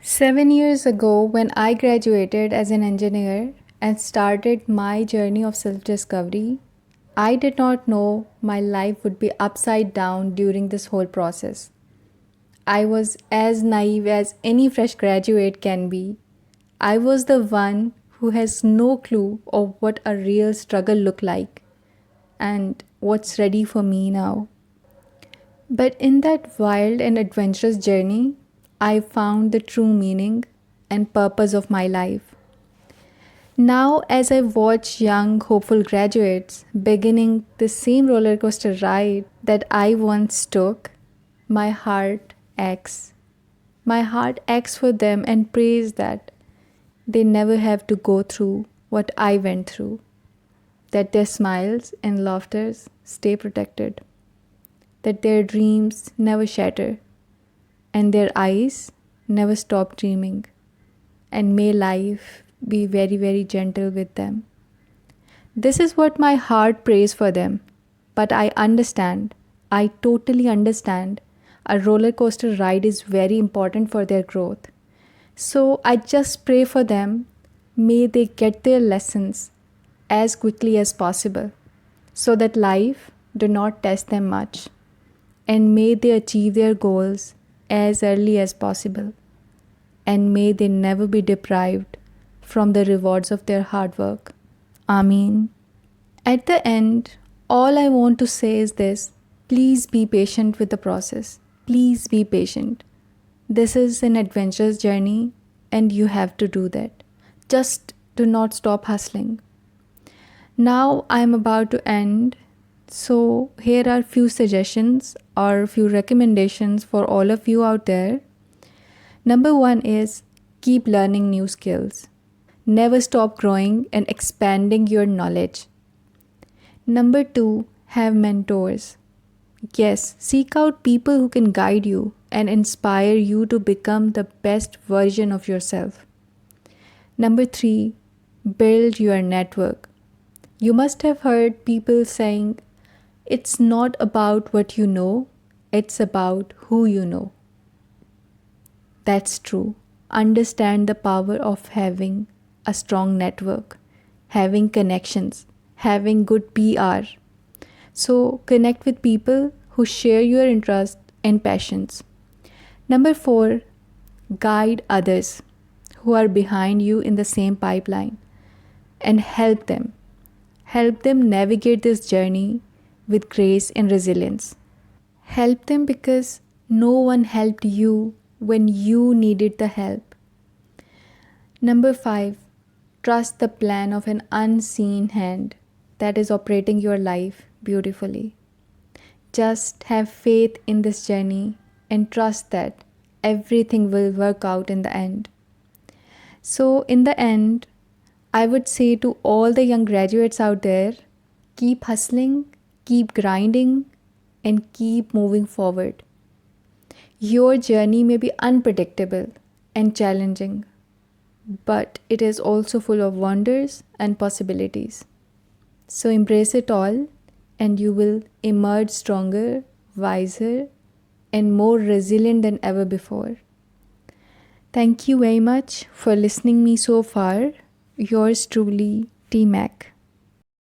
7 years ago, when I graduated as an engineer and started my journey of self discovery, I did not know my life would be upside down during this whole process. I was as naive as any fresh graduate can be. I was the one who has no clue of what a real struggle looked like and what's ready for me now. But in that wild and adventurous journey, I found the true meaning and purpose of my life. Now, as I watch young, hopeful graduates beginning the same roller coaster ride that I once took, my heart aches. My heart aches for them and prays that they never have to go through what I went through, that their smiles and laughters stay protected, that their dreams never shatter, and their eyes never stop dreaming, and may life be very, very gentle with them. This is what my heart prays for them. But I understand, I totally understand, a roller coaster ride is very important for their growth. So I just pray for them, may they get their lessons as quickly as possible so that life do not test them much, and may they achieve their goals as early as possible, and may they never be deprived from the rewards of their hard work. Amen. At the end, all I want to say is this: please be patient with the process. Please be patient. This is an adventurous journey, and you have to do that. Just do not stop hustling. Now I am about to end, so here are few suggestions or few recommendations for all of you out there. Number one is keep learning new skills. Never stop growing and expanding your knowledge. Number two, have mentors. Yes, seek out people who can guide you and inspire you to become the best version of yourself. Number three, build your network. You must have heard people saying, it's not about what you know, it's about who you know. That's true. Understand the power of having a strong network, having connections, having good PR. So connect with people who share your interests and passions. Number four, guide others who are behind you in the same pipeline and help them. Help them navigate this journey with grace and resilience. Help them because no one helped you when you needed the help. Number five, trust the plan of an unseen hand that is operating your life beautifully. Just have faith in this journey and trust that everything will work out in the end. So, in the end, I would say to all the young graduates out there, keep hustling, keep grinding, and keep moving forward. Your journey may be unpredictable and challenging, but it is also full of wonders and possibilities. So embrace it all, and you will emerge stronger, wiser, and more resilient than ever before. Thank you very much for listening me so far. Yours truly, T Mac.